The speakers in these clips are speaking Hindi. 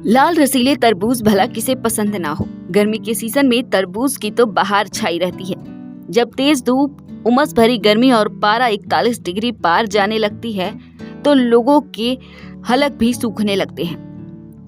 लाल रसीले तरबूज भला किसे पसंद ना हो। गर्मी के सीजन में तरबूज की तो बहार छाई रहती है। जब तेज धूप, उमस भरी गर्मी और पारा 41 डिग्री पार जाने लगती है तो लोगों के हलक भी सूखने लगते हैं।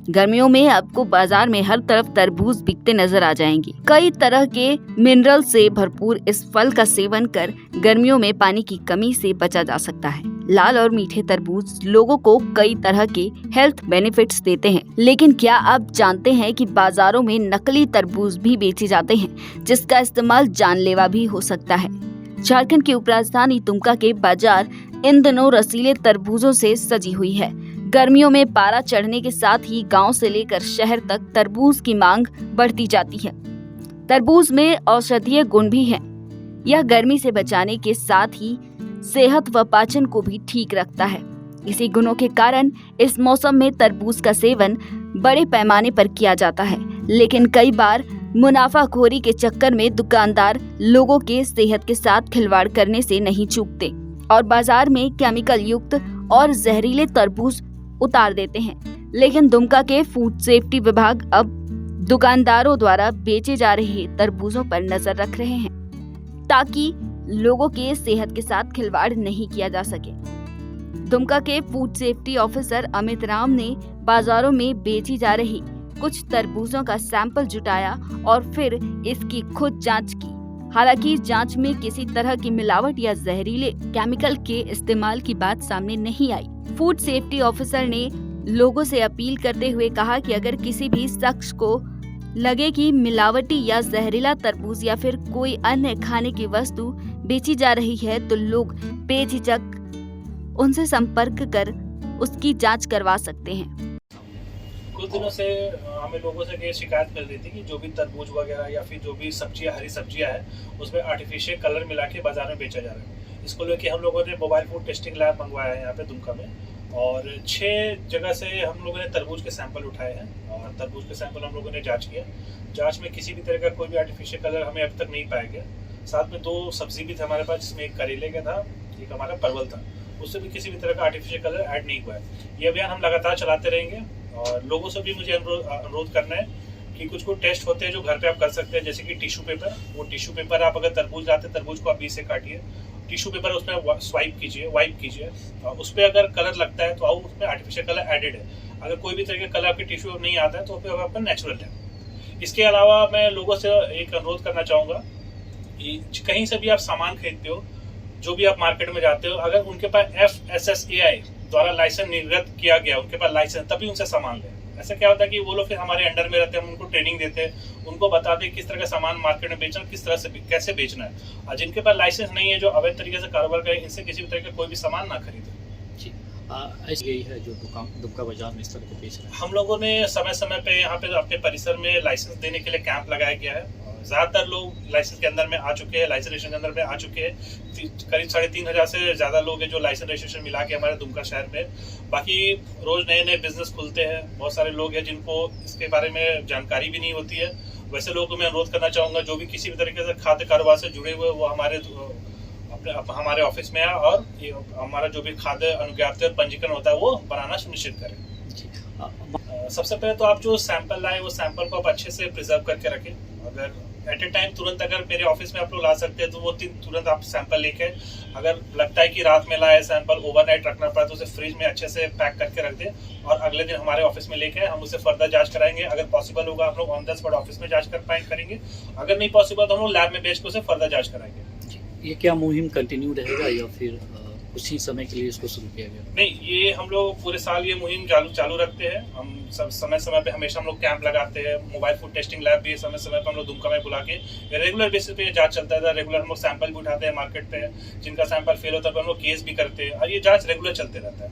गर्मियों में आपको बाजार में हर तरफ तरबूज बिकते नजर आ जाएंगे। कई तरह के मिनरल से भरपूर इस फल का सेवन कर गर्मियों में पानी की कमी से बचा जा सकता है। लाल और मीठे तरबूज लोगों को कई तरह के हेल्थ बेनिफिट्स देते हैं, लेकिन क्या आप जानते हैं कि बाजारों में नकली तरबूज भी बेचे जाते हैं, जिसका इस्तेमाल जानलेवा भी हो सकता है। झारखंड की उपराजधानी दुमका के बाजार इन दिनों रसीले तरबूजों से सजी हुई है। गर्मियों में पारा चढ़ने के साथ ही गांव से लेकर शहर तक तरबूज की मांग बढ़ती जाती है। तरबूज में औषधीय गुण भी हैं। यह गर्मी से बचाने के साथ ही सेहत व पाचन को भी ठीक रखता है। इसी गुणों के कारण इस मौसम में तरबूज का सेवन बड़े पैमाने पर किया जाता है, लेकिन कई बार मुनाफाखोरी के चक्कर में दुकानदार लोगों के सेहत के साथ खिलवाड़ करने से नहीं चूकते और बाजार में केमिकल युक्त और जहरीले तरबूज उतार देते हैं। लेकिन दुमका के फूड सेफ्टी विभाग अब दुकानदारों द्वारा बेचे जा रहे तरबूजों पर नजर रख रहे हैं ताकि लोगों के सेहत के साथ खिलवाड़ नहीं किया जा सके। दुमका के food safety officer Amit Ram ने बाजारों में बेची जा रही कुछ तरबूजों का सैंपल जुटाया और फिर इसकी खुद जांच की। हालांकि जांच में किसी तरह की मिलावट या जहरीले केमिकल के इस्तेमाल की बात सामने नहीं आई। फूड सेफ्टी ऑफिसर ने लोगों से अपील करते हुए कहा कि अगर किसी भी शख्स को लगे कि मिलावटी या जहरीला तरबूज या फिर कोई अन्य खाने की वस्तु बेची जा रही है तो लोग बेझिझक उनसे संपर्क कर उसकी जांच करवा सकते हैं। कुछ दिनों से हमें लोगों से ये शिकायत मिल रही थी कि जो भी तरबूज वगैरह या फिर जो भी सब्जियां, हरी सब्जियां हैं, उसमें आर्टिफिशियल कलर मिला के बाजार में बेचा जा रहा है। इसको लेके हम लोगों ने मोबाइल फूड टेस्टिंग लैब मंगवाया है यहाँ पे दुमका में, और 6 जगह से हम लोगों ने तरबूज के सैंपल उठाए हैं और तरबूज के सैंपल हम लोगों ने जाँच किया। जाँच में किसी भी तरह का कोई भी आर्टिफिशियल कलर हमें अब तक नहीं पाया गया। साथ में 2 सब्जी भी थे हमारे पास, जिसमें एक करेले का था, एक हमारा परवल था, उससे भी किसी भी तरह का आर्टिफिशियल कलर ऐड नहीं हुआ है। ये अभियान हम लगातार चलाते रहेंगे और लोगों से भी मुझे अनुरोध करना है कि कुछ टेस्ट होते हैं जो घर पे आप कर सकते हैं, जैसे कि टिश्यू पेपर। वो टिश्यू पेपर आप अगर तरबूज लाते हैं, तरबूज को आप बीच से काटिए, टिश्यू पेपर उसमें वाइप कीजिए, उस पर अगर कलर लगता है तो उसमें आर्टिफिशियल कलर एडेड है। अगर कोई भी तरह का कलर आपके टिश्यू नहीं आता है तो आपका नेचुरल है। इसके अलावा मैं लोगों से एक अनुरोध करना चाहूँगा कि कहीं से भी आप सामान खरीदते हो, जो भी आप मार्केट में जाते हो, अगर उनके पास FSSAI द्वारा लाइसेंस निर्गत किया गया, उनके पास लाइसेंस, तभी उनसे सामान लें। ऐसा क्या होता है कि वो लोग फिर हमारे अंडर में रहते हैं, हम उनको ट्रेनिंग देते हैं, उनको बताते हैं किस तरह का सामान मार्केट में बेचना, किस तरह से कैसे बेचना है। और जिनके पास लाइसेंस नहीं है, जो अवैध तरीके से कारोबार करें, इनसे किसी भी तरह का कोई भी सामान ना खरीदे। ऐसी यही है जो दुमका बाजार में इस तरह के बेच रहे हैं। हम लोगों ने समय समय पे यहाँ पे अपने परिसर में लाइसेंस देने के लिए कैंप लगाया गया है। ज़्यादातर लोग लाइसेंस के अंदर में आ चुके हैं, लाइसेंस रजिस्ट्रेशन के अंदर में आ चुके हैं। करीब 3,500 से ज़्यादा लोग हैं जो लाइसेंस रजिस्ट्रेशन मिला के हमारे दुमका शहर में। बाकी रोज़ नए नए बिजनेस खुलते हैं। बहुत सारे लोग हैं जिनको इसके बारे में जानकारी भी नहीं होती है। वैसे लोगों को मैं अनुरोध करना चाहूँगा, जो भी किसी भी तरीके से खाद्य कारोबार से जुड़े हुए, वो हमारे ऑफिस में आए और हमारा जो भी खाद्य अनुज्ञापत्र और पंजीकरण होता है वो बनाना सुनिश्चित करें। सबसे पहले तो आप जो सैंपल लाए, वो सैंपल को आप अच्छे से प्रिजर्व करके रखें। अगर एट ए टाइम तुरंत अगर मेरे ऑफिस में आप लोग ला सकते हैं तो वो तुरंत आप सैंपल लेके, अगर लगता है कि रात में लाए सैंपल, ओवरनाइट रखना पड़ा, तो उसे फ्रिज में अच्छे से पैक करके रख दें और अगले दिन हमारे ऑफिस में लेके हम उसे फर्दर जांच कराएंगे। अगर पॉसिबल होगा हम लोग ऑन द स्पॉट ऑफिस में जांच करेंगे। अगर नहीं पॉसिबल तो हम लोग लैब में भेज के उसे फर्दर जांच कराएंगे। ये क्या मुहिम कंटिन्यू रहेगा या फिर कुछ ही समय के लिए इसको शुरू किया गया? नहीं, ये हम लोग पूरे साल ये मुहिम चालू रखते हैं। हम सब समय पे हमेशा हम लोग कैंप लगाते हैं। मोबाइल फूड टेस्टिंग लैब भी समय पे हम लोग दुमका में बुला के रेगुलर बेसिस पे ये जांच चलता है। रेगुलर हम लोग सैंपल भी उठाते हैं मार्केट पे, जिनका सैंपल फेल होता है हम लोग केस भी करते हैं और ये जांच रेगुलर चलते रहता है।